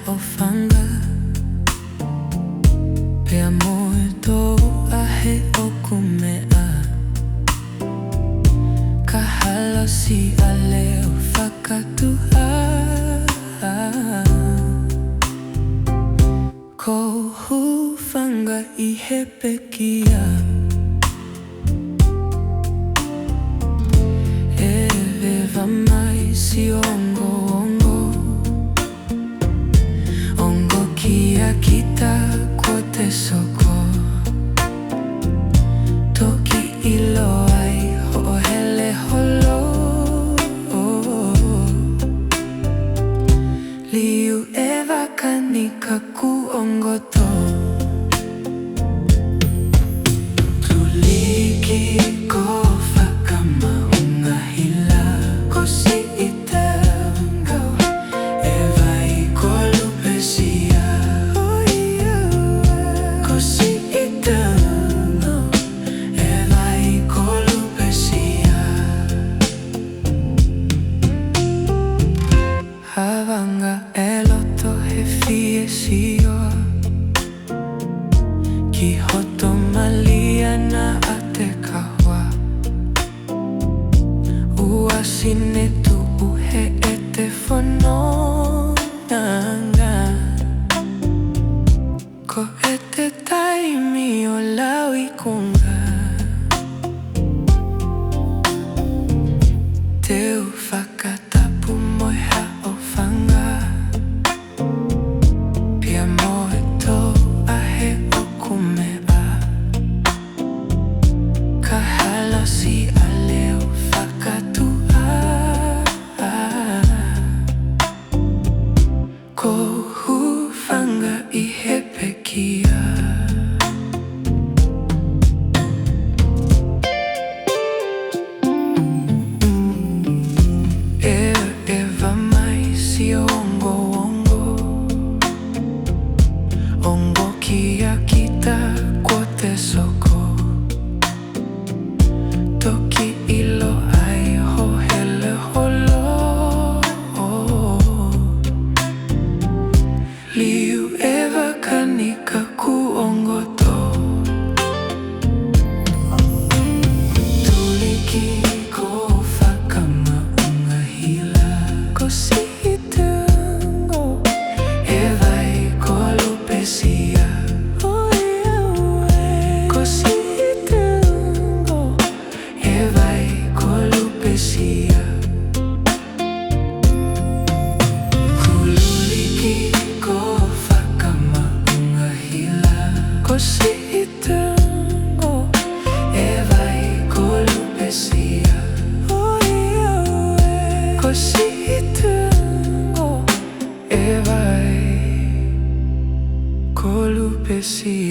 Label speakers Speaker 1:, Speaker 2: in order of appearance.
Speaker 1: o Fanga. Pe amor to ahe o kumea. Kahala si ale o Faka-Tapu. Ko hu Fanga I he pekia. E veva mai si ongo ongo. Ongo kia kita ko te soko. Toki ilo ai ho hele holo. Liu eva kanika ku ongo to. Tuliki ko whakamaungahila ko si itango. Eva I kolupesia ko si itango. Eva I kolupesia. Havanga eloto he fiesio. Ki hoto malia na ate kawa. Ua sine tu uhe ete fono nanga. Ko ete taimi o lawi kunga. Teu Faka-Tapu moiha o Fanga. Pia moe to ahe o kumea. Kahala si ale o Faka-Tapu. Ko hu Fanga I he pekia. Eva mai si ongo ongo. Ongo kia kita ko te soko. Toki ilo ai ho hele holo. Liu eva kanika ku ongo to. Tuliki ko whakamaungahila ko si itango. Eva I kolupesia ko si itango. Eva I kolupesia. Kululiki ko whakamaungahila ko si itango. Eva I kolupesia ko si itango. Eva I kolupesia.